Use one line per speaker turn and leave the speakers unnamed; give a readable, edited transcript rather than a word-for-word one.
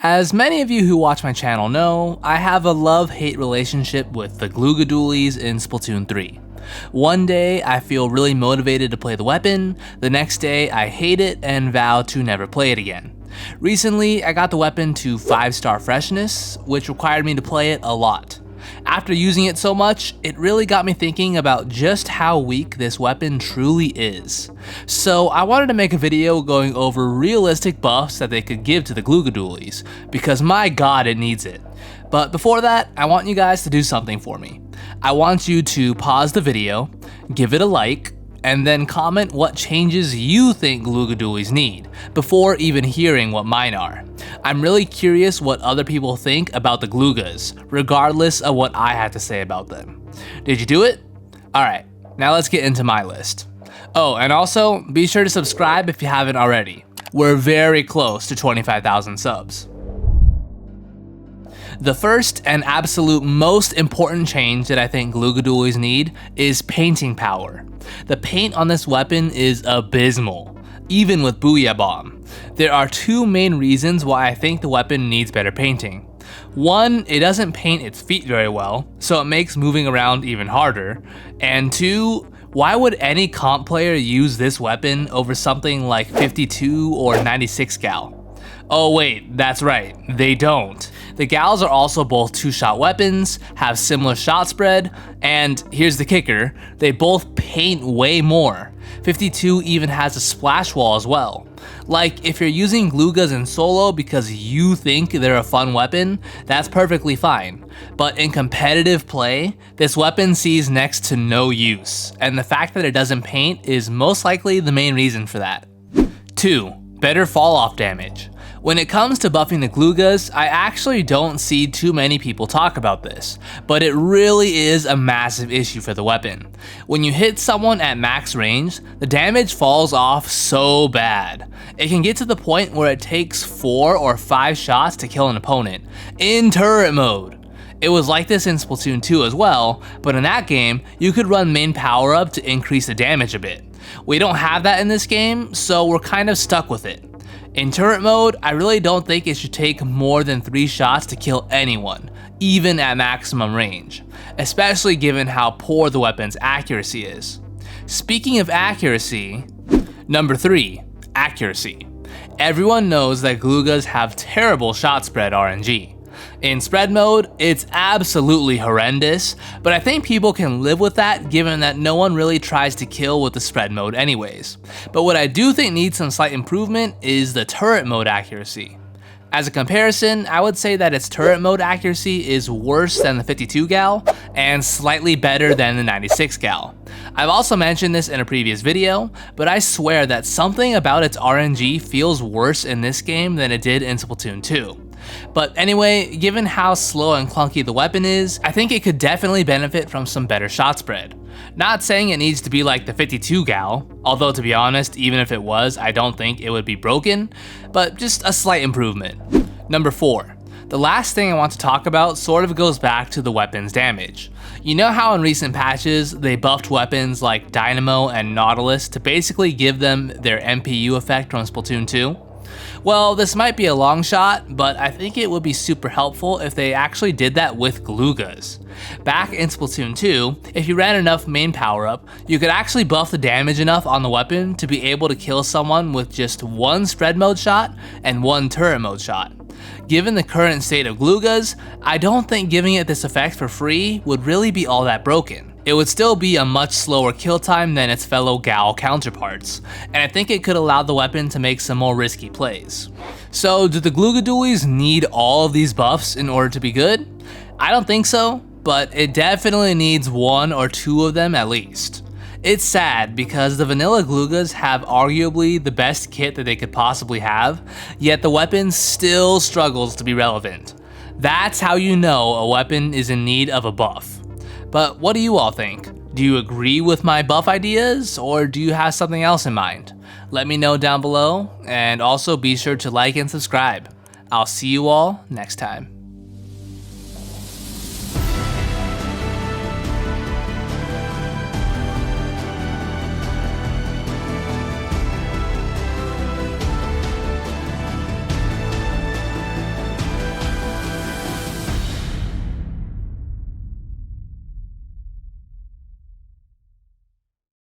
As many of you who watch my channel know, I have a love-hate relationship with the Glooga Dualies in Splatoon 3. One day I feel really motivated to play the weapon, the next day I hate it and vow to never play it again. Recently I got the weapon to 5-star freshness, which required me to play it a lot. After using it so much, it really got me thinking about just how weak this weapon truly is. So I wanted to make a video going over realistic buffs that they could give to the Glooga Dualies, because my god it needs it. But before that, I want you guys to do something for me. I want you to pause the video, give it a like, and then comment what changes you think Glooga Dualies need, before even hearing what mine are. I'm really curious what other people think about the Gloogas, regardless of what I have to say about them. Did you do it? Alright, now let's get into my list. Oh, and also, be sure to subscribe if you haven't already. We're very close to 25,000 subs. The first and absolute most important change that I think Glooga Dualies need is painting power. The paint on this weapon is abysmal, even with Booyah Bomb. There are two main reasons why I think the weapon needs better painting. One, it doesn't paint its feet very well, so it makes moving around even harder. And two, why would any comp player use this weapon over something like 52 or 96 gal? Oh wait, that's right, they don't. The gals are also both 2-shot weapons, have similar shot spread, and here's the kicker, they both paint way more. 52 even has a splash wall as well. Like, if you're using Gloogas in solo because you think they're a fun weapon, that's perfectly fine. But in competitive play, this weapon sees next to no use, and the fact that it doesn't paint is most likely the main reason for that. 2. Better fall off damage. When it comes to buffing the Gloogas, I actually don't see too many people talk about this, but it really is a massive issue for the weapon. When you hit someone at max range, the damage falls off so bad. It can get to the point where it takes 4 or 5 shots to kill an opponent, in turret mode. It was like this in Splatoon 2 as well, but in that game, you could run main power up to increase the damage a bit. We don't have that in this game, so we're kind of stuck with it. In turret mode, I really don't think it should take more than 3 shots to kill anyone, even at maximum range, especially given how poor the weapon's accuracy is. Speaking of accuracy, number 3, accuracy. Everyone knows that Gloogas have terrible shot spread RNG. In spread mode, it's absolutely horrendous, but I think people can live with that given that no one really tries to kill with the spread mode anyways. But what I do think needs some slight improvement is the turret mode accuracy. As a comparison, I would say that its turret mode accuracy is worse than the 52 gal and slightly better than the 96 gal. I've also mentioned this in a previous video, but I swear that something about its RNG feels worse in this game than it did in Splatoon 2. But anyway, given how slow and clunky the weapon is, I think it could definitely benefit from some better shot spread. Not saying it needs to be like the 52 gal, although to be honest, even if it was, I don't think it would be broken, but just a slight improvement. Number 4. The last thing I want to talk about sort of goes back to the weapon's damage. You know how in recent patches, they buffed weapons like Dynamo and Nautilus to basically give them their MPU effect from Splatoon 2? Well, this might be a long shot, but I think it would be super helpful if they actually did that with Gloogas. Back in Splatoon 2, if you ran enough main power up, you could actually buff the damage enough on the weapon to be able to kill someone with just 1 spread mode shot and 1 turret mode shot. Given the current state of Gloogas, I don't think giving it this effect for free would really be all that broken. It would still be a much slower kill time than its fellow gal counterparts, and I think it could allow the weapon to make some more risky plays. So do the Glooga Dualies need all of these buffs in order to be good? I don't think so, but it definitely needs 1 or 2 of them at least. It's sad because the vanilla Gloogas have arguably the best kit that they could possibly have, yet the weapon still struggles to be relevant. That's how you know a weapon is in need of a buff. But what do you all think? Do you agree with my buff ideas, or do you have something else in mind? Let me know down below, and also be sure to like and subscribe. I'll see you all next time.